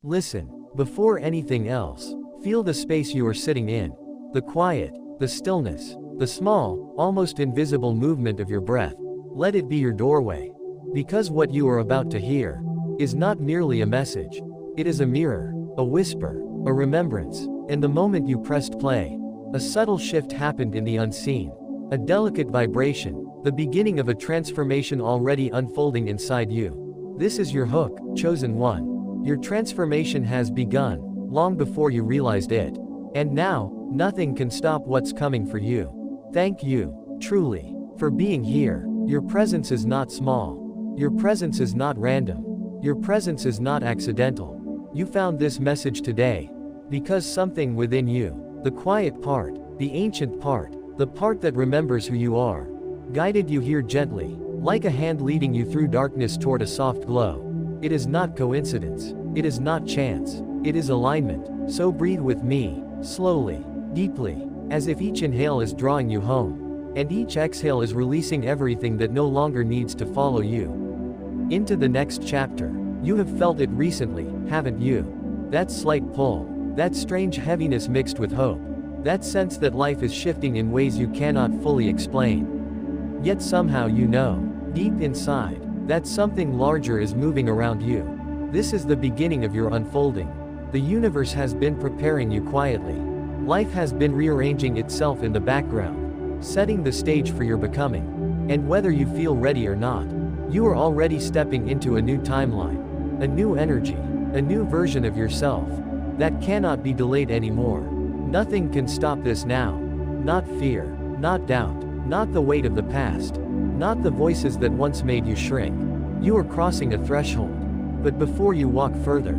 Listen. Before anything else, feel the space you are sitting in. The quiet, the stillness, the small, almost invisible movement of your breath. Let it be your doorway. Because what you are about to hear is not merely a message. It is a mirror, a whisper, a remembrance. And the moment you pressed play, a subtle shift happened in the unseen. A delicate vibration, the beginning of a transformation already unfolding inside you. This is your hook, chosen one. Your transformation has begun, long before you realized it. And now, nothing can stop what's coming for you. Thank you, truly, for being here. Your presence is not small. Your presence is not random. Your presence is not accidental. You found this message today because something within you, the quiet part, the ancient part, the part that remembers who you are, guided you here gently, like a hand leading you through darkness toward a soft glow. It is not coincidence. It is not chance. It is alignment. So breathe with me, slowly, deeply, as if each inhale is drawing you home, and each exhale is releasing everything that no longer needs to follow you into the next chapter. You have felt it recently, haven't you? That slight pull, that strange heaviness mixed with hope, that sense that life is shifting in ways you cannot fully explain. Yet somehow you know, deep inside, that something larger is moving around you. This is the beginning of your unfolding. The universe has been preparing you quietly. Life has been rearranging itself in the background, setting the stage for your becoming. And whether you feel ready or not, you are already stepping into a new timeline, a new energy, a new version of yourself that cannot be delayed anymore. Nothing can stop this now. Not fear, not doubt, not the weight of the past, not the voices that once made you shrink. You are crossing a threshold. But before you walk further,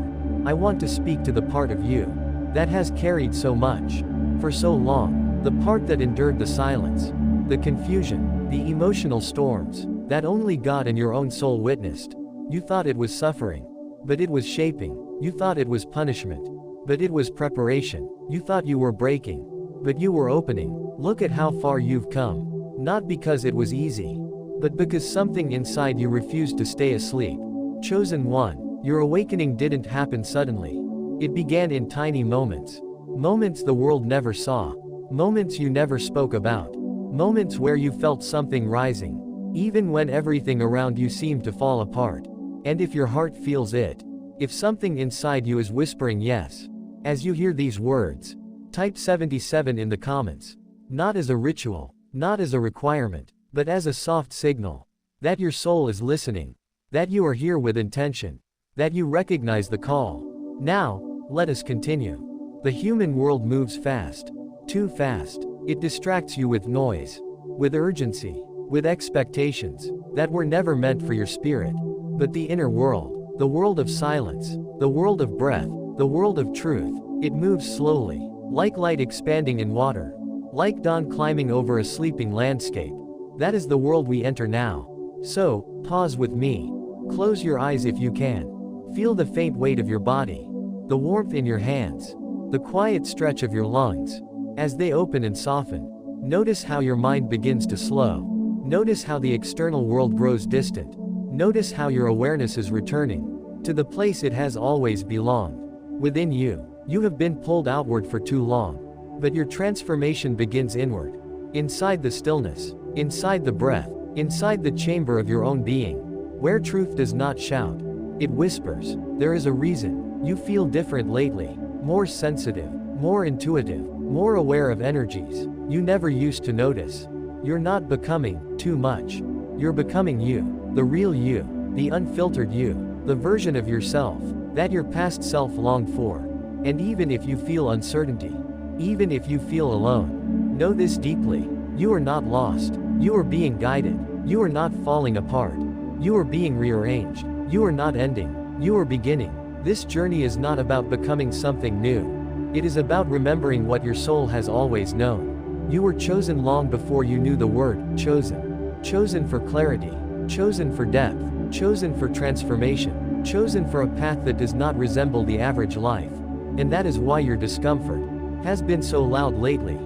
I want to speak to the part of you that has carried so much for so long, the part that endured the silence, the confusion, the emotional storms that only God and your own soul witnessed. You thought it was suffering, but it was shaping. You thought it was punishment, but it was preparation. You thought you were breaking, but you were opening. Look at how far you've come, not because it was easy, but because something inside you refused to stay asleep. Chosen one, your awakening didn't happen suddenly. It began in tiny moments. Moments the world never saw. Moments you never spoke about. Moments where you felt something rising, even when everything around you seemed to fall apart. And if your heart feels it, if something inside you is whispering yes, as you hear these words, type 77 in the comments. Not as a ritual, not as a requirement, but as a soft signal that your soul is listening, that you are here with intention, that you recognize the call. Now, let us continue. The human world moves fast, too fast. It distracts you with noise, with urgency, with expectations that were never meant for your spirit. But the inner world, the world of silence, the world of breath, the world of truth, it moves slowly, like light expanding in water, like dawn climbing over a sleeping landscape. That is the world we enter now. So, pause with me. Close your eyes if you can. Feel the faint weight of your body, the warmth in your hands, the quiet stretch of your lungs. As they open and soften, notice how your mind begins to slow. Notice how the external world grows distant. Notice how your awareness is returning to the place it has always belonged. Within you, you have been pulled outward for too long, but your transformation begins inward. Inside the stillness, inside the breath, inside the chamber of your own being, where truth does not shout, it whispers. There is a reason you feel different lately, more sensitive, more intuitive, more aware of energies you never used to notice. You're not becoming too much. You're becoming you, the real you, the unfiltered you, the version of yourself that your past self longed for. And even if you feel uncertainty, even if you feel alone, know this deeply. You are not lost. You are being guided. You are not falling apart. You are being rearranged. You are not ending. You are beginning. This journey is not about becoming something new. It is about remembering what your soul has always known. You were chosen long before you knew the word chosen. Chosen for clarity. Chosen for depth. Chosen for transformation. Chosen for a path that does not resemble the average life. And that is why your discomfort has been so loud lately.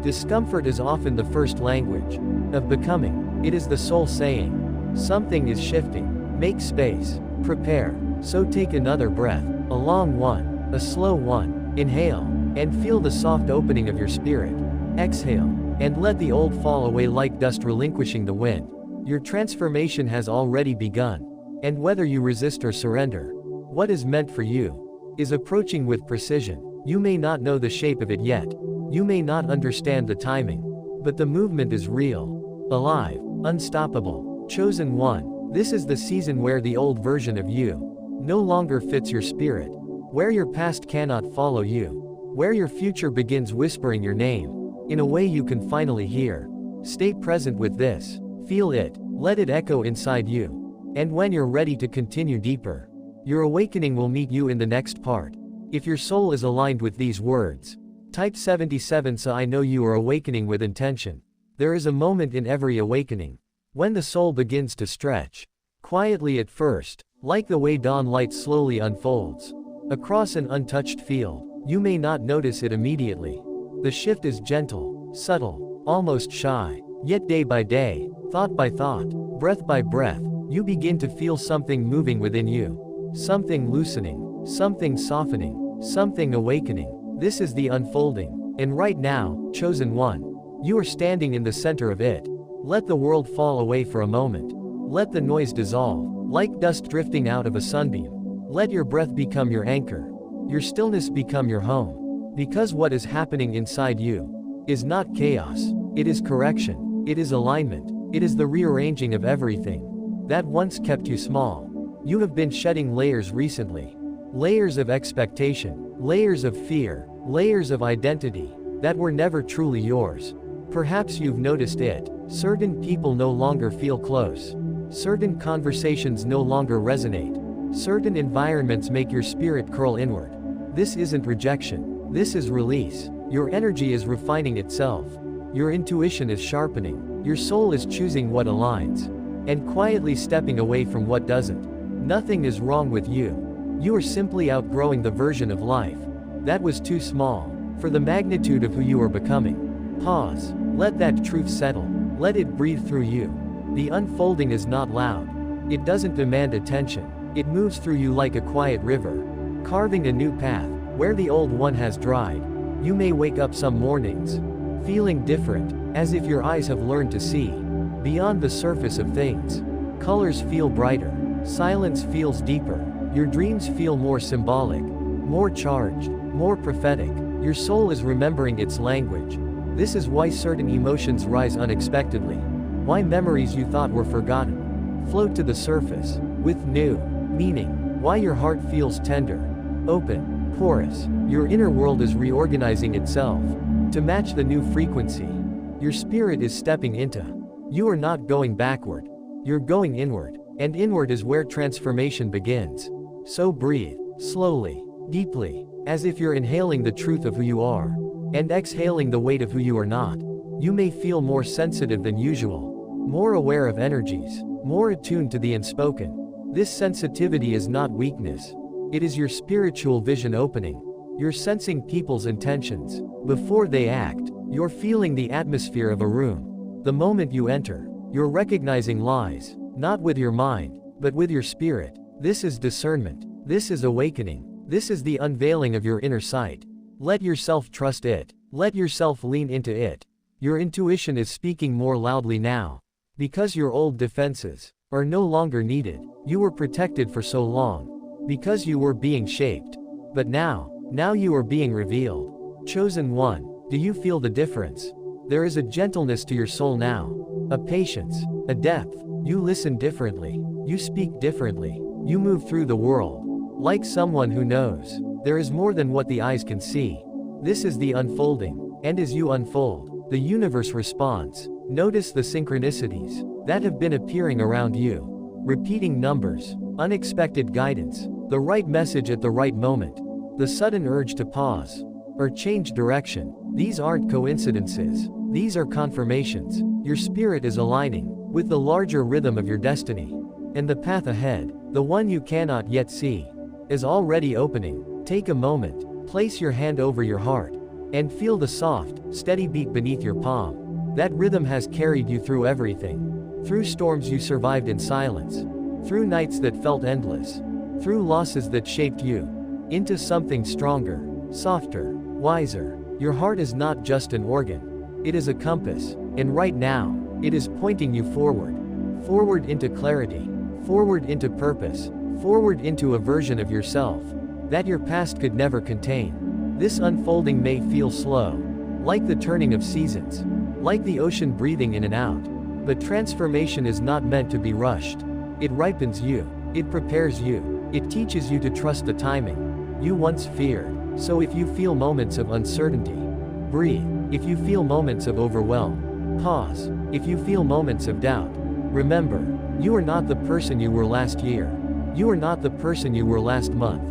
Discomfort is often the first language of becoming. It is the soul saying, something is shifting. Make space. Prepare. So take another breath. A long one, a slow one. Inhale, and feel the soft opening of your spirit. Exhale, and let the old fall away like dust relinquishing the wind. Your transformation has already begun. And whether you resist or surrender, what is meant for you is approaching with precision. You may not know the shape of it yet. You may not understand the timing. But the movement is real, alive, unstoppable. Chosen one, this is the season where the old version of you no longer fits your spirit, where your past cannot follow you, where your future begins whispering your name, in a way you can finally hear. Stay present with this, feel it, let it echo inside you. And when you're ready to continue deeper, your awakening will meet you in the next part. If your soul is aligned with these words, type 77 so I know you are awakening with intention. There is a moment in every awakening when the soul begins to stretch, quietly at first, like the way dawn light slowly unfolds across an untouched field. You may not notice it immediately. The shift is gentle, subtle, almost shy. Yet day by day, thought by thought, breath by breath, you begin to feel something moving within you. Something loosening, something softening, something awakening. This is the unfolding. And right now, chosen one, you are standing in the center of it. Let the world fall away for a moment. Let the noise dissolve, like dust drifting out of a sunbeam. Let your breath become your anchor. Your stillness become your home. Because what is happening inside you is not chaos. It is correction. It is alignment. It is the rearranging of everything that once kept you small. You have been shedding layers recently. Layers of expectation, layers of fear, layers of identity that were never truly yours. Perhaps you've noticed it. Certain people no longer feel close. Certain conversations no longer resonate. Certain environments make your spirit curl inward. This isn't rejection. This is release. Your energy is refining itself. Your intuition is sharpening. Your soul is choosing what aligns and quietly stepping away from what doesn't. Nothing is wrong with you. You are simply outgrowing the version of life that was too small for the magnitude of who you are becoming. Pause. Let that truth settle. Let it breathe through you. The unfolding is not loud. It doesn't demand attention. It moves through you like a quiet river, carving a new path where the old one has dried. You may wake up some mornings feeling different, as if your eyes have learned to see beyond the surface of things. Colors feel brighter. Silence feels deeper. Your dreams feel more symbolic, more charged, more prophetic. Your soul is remembering its language. This is why certain emotions rise unexpectedly. Why memories you thought were forgotten float to the surface with new meaning. Why your heart feels tender, open, porous. Your inner world is reorganizing itself to match the new frequency your spirit is stepping into. You are not going backward. You're going inward. And inward is where transformation begins. So breathe, slowly, deeply, as if you're inhaling the truth of who you are, and exhaling the weight of who you are not. You may feel more sensitive than usual, more aware of energies, more attuned to the unspoken. This sensitivity is not weakness. It is your spiritual vision opening. You're sensing people's intentions before they act. You're feeling the atmosphere of a room. The moment you enter, you're recognizing lies, not with your mind, but with your spirit. This is discernment. This is awakening. This is the unveiling of your inner sight. Let yourself trust it. Let yourself lean into it. Your intuition is speaking more loudly now. Because your old defenses are no longer needed. You were protected for so long. Because you were being shaped. But now you are being revealed. Chosen one, do you feel the difference? There is a gentleness to your soul now. A patience, a depth. You listen differently. You speak differently. You move through the world like someone who knows there is more than what the eyes can see. This is the unfolding, and as you unfold, the universe responds. Notice the synchronicities that have been appearing around you. Repeating numbers, unexpected guidance, the right message at the right moment, the sudden urge to pause or change direction. These aren't coincidences. These are confirmations. Your spirit is aligning with the larger rhythm of your destiny. And the path ahead, the one you cannot yet see, is already opening. Take a moment, place your hand over your heart, and feel the soft, steady beat beneath your palm. That rhythm has carried you through everything. Through storms you survived in silence. Through nights that felt endless. Through losses that shaped you into something stronger, softer, wiser. Your heart is not just an organ. It is a compass, and right now, it is pointing you forward. Forward into clarity, forward into purpose, forward into a version of yourself that your past could never contain. This unfolding may feel slow, like the turning of seasons, like the ocean breathing in and out. But transformation is not meant to be rushed. It ripens you, it prepares you, it teaches you to trust the timing you once feared. So if you feel moments of uncertainty, breathe. If you feel moments of overwhelm, pause. If you feel moments of doubt, remember, you are not the person you were last year. You are not the person you were last month.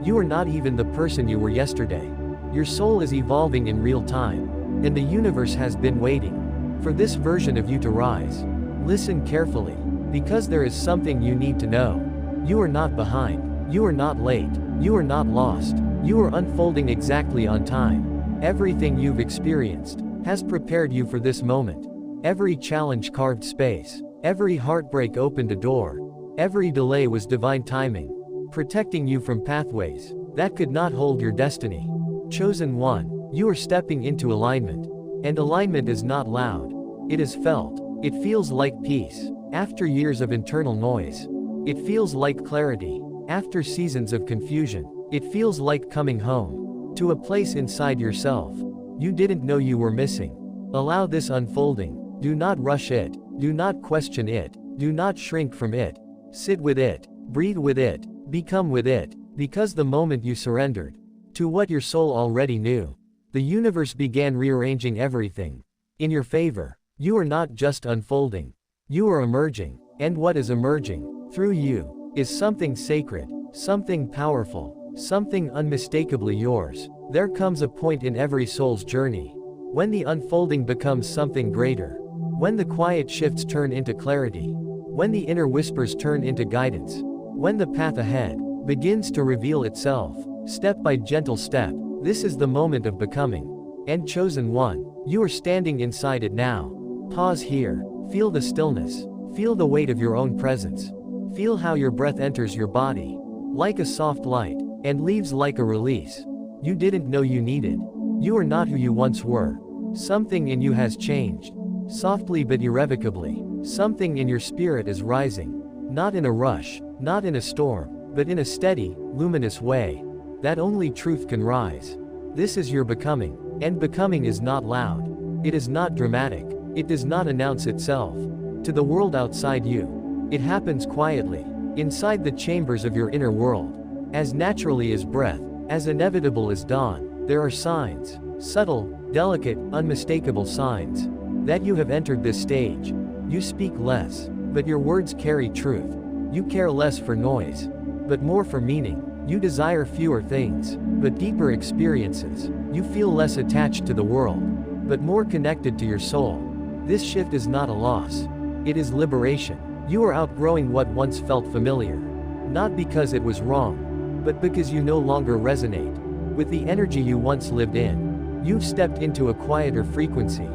You are not even the person you were yesterday. Your soul is evolving in real time, and the universe has been waiting for this version of you to rise. Listen carefully, because there is something you need to know. You are not behind. You are not late. You are not lost. You are unfolding exactly on time. Everything you've experienced has prepared you for this moment. Every challenge carved space. Every heartbreak opened a door. Every delay was divine timing, protecting you from pathways that could not hold your destiny. Chosen one, you are stepping into alignment. And alignment is not loud. It is felt. It feels like peace after years of internal noise. It feels like clarity after seasons of confusion. It feels like coming home to a place inside yourself you didn't know you were missing. Allow this unfolding. Do not rush it. Do not question it. Do not shrink from it. Sit with it. Breathe with it. Become with it. Because the moment you surrendered to what your soul already knew, the universe began rearranging everything in your favor. You are not just unfolding. You are emerging. And what is emerging through you is something sacred, something powerful, something unmistakably yours. There comes a point in every soul's journey when the unfolding becomes something greater, when the quiet shifts turn into clarity, when the inner whispers turn into guidance, when the path ahead begins to reveal itself, step by gentle step. This is the moment of becoming. And chosen one, you are standing inside it now. Pause here. Feel the stillness. Feel the weight of your own presence. Feel how your breath enters your body like a soft light and leaves like a release you didn't know you needed. You are not who you once were. Something in you has changed. Softly but irrevocably. Something in your spirit is rising. Not in a rush, not in a storm, but in a steady, luminous way that only truth can rise. This is your becoming. And becoming is not loud. It is not dramatic. It does not announce itself to the world outside you. It happens quietly, inside the chambers of your inner world. As naturally as breath, as inevitable as dawn. There are signs, subtle, delicate, unmistakable signs, that you have entered this stage. You speak less, but your words carry truth. You care less for noise, but more for meaning. You desire fewer things, but deeper experiences. You feel less attached to the world, but more connected to your soul. This shift is not a loss. It is liberation. You are outgrowing what once felt familiar. Not because it was wrong, but because you no longer resonate with the energy you once lived in. You've stepped into a quieter frequency,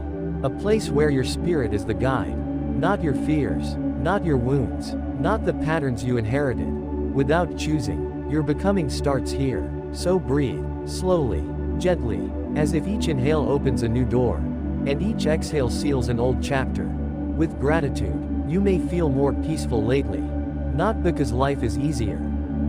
a place where your spirit is the guide, not your fears, not your wounds, not the patterns you inherited without choosing. Your becoming starts here. So breathe, slowly, gently, as if each inhale opens a new door, and each exhale seals an old chapter. With gratitude, you may feel more peaceful lately. Not because life is easier,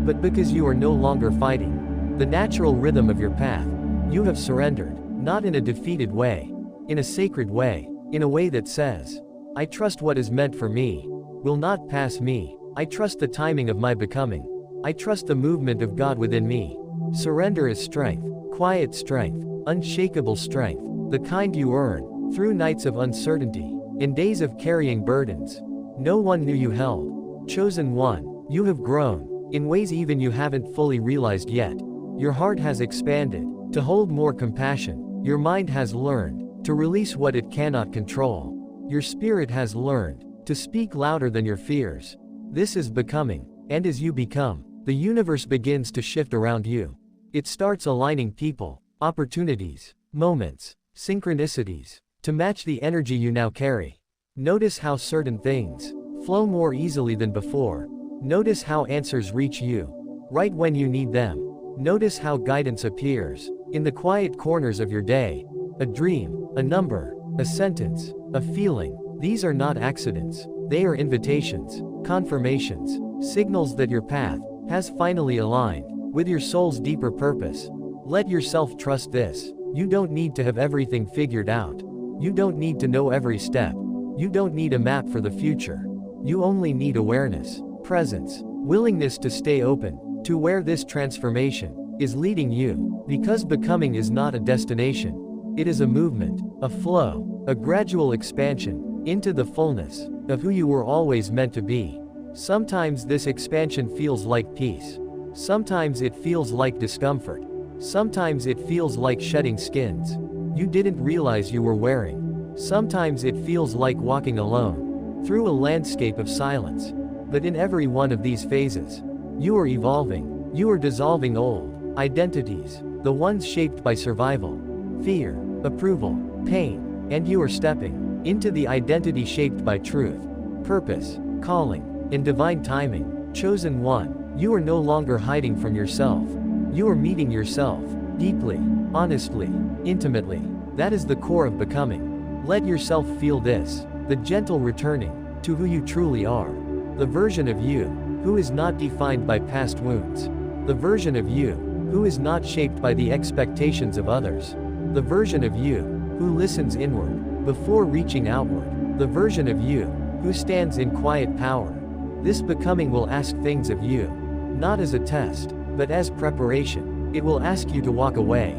but because you are no longer fighting the natural rhythm of your path. You have surrendered, not in a defeated way, in a sacred way, in a way that says, I trust what is meant for me will not pass me. I trust the timing of my becoming. I trust the movement of God within me. Surrender is strength, quiet strength, unshakable strength, the kind you earn through nights of uncertainty, in days of carrying burdens no one knew you held. Chosen one, you have grown in ways even you haven't fully realized yet. Your heart has expanded to hold more compassion. Your mind has learned to release what it cannot control. Your spirit has learned to speak louder than your fears. This is becoming, and as you become, the universe begins to shift around you. It starts aligning people, opportunities, moments, synchronicities, to match the energy you now carry. Notice how certain things flow more easily than before. Notice how answers reach you right when you need them. Notice how guidance appears in the quiet corners of your day. A dream, a number, a sentence, a feeling. These are not accidents. They are invitations, confirmations, signals that your path has finally aligned with your soul's deeper purpose. Let yourself trust this. You don't need to have everything figured out. You don't need to know every step. You don't need a map for the future. You only need awareness, presence, willingness to stay open to where this transformation is leading you. Because becoming is not a destination. It is a movement, a flow, a gradual expansion into the fullness of who you were always meant to be. Sometimes this expansion feels like peace. Sometimes it feels like discomfort. Sometimes it feels like shedding skins you didn't realize you were wearing. Sometimes it feels like walking alone through a landscape of silence. But in every one of these phases, you are evolving. You are dissolving old identities, the ones shaped by survival, fear, approval, pain, and you are stepping into the identity shaped by truth, purpose, calling, and divine timing. Chosen one, you are no longer hiding from yourself. You are meeting yourself deeply, honestly, intimately. That is the core of becoming. Let yourself feel this, the gentle returning to who you truly are. The version of you who is not defined by past wounds. The version of you who is not shaped by the expectations of others. The version of you who listens inward before reaching outward. The version of you who stands in quiet power. This becoming will ask things of you, not as a test, but as preparation. It will ask you to walk away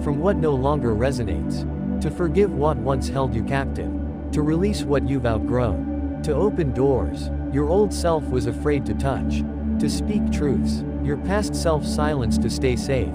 from what no longer resonates, to forgive what once held you captive, to release what you've outgrown, to open doors your old self was afraid to touch, to speak truths your past self silenced to stay safe.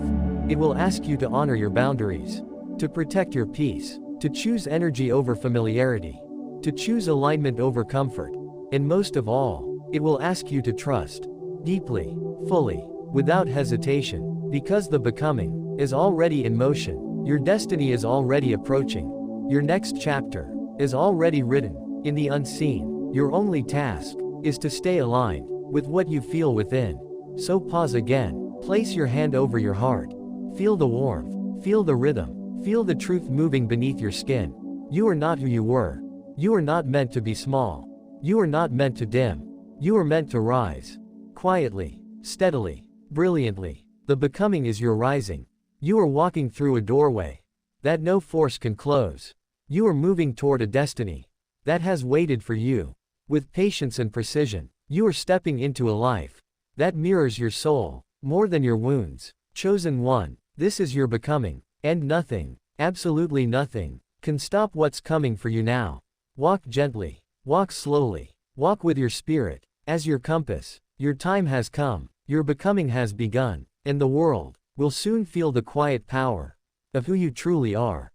It will ask you to honor your boundaries, to protect your peace, to choose energy over familiarity, to choose alignment over comfort, and most of all, it will ask you to trust deeply, fully, without hesitation, because the becoming is already in motion. Your destiny is already approaching. Your next chapter is already written in the unseen. Your only task is to stay aligned with what you feel within. So pause again, place your hand over your heart, feel the warmth, feel the rhythm, feel the truth moving beneath your skin. You are not who you were. You are not meant to be small. You are not meant to dim. You are meant to rise. Quietly, steadily, brilliantly. The becoming is your rising. You are walking through a doorway that no force can close. You are moving toward a destiny that has waited for you. With patience and precision, you are stepping into a life that mirrors your soul more than your wounds. Chosen one, this is your becoming, and nothing, absolutely nothing, can stop what's coming for you now. Walk gently, walk slowly, walk with your spirit as your compass. Your time has come, your becoming has begun, and the world will soon feel the quiet power of who you truly are.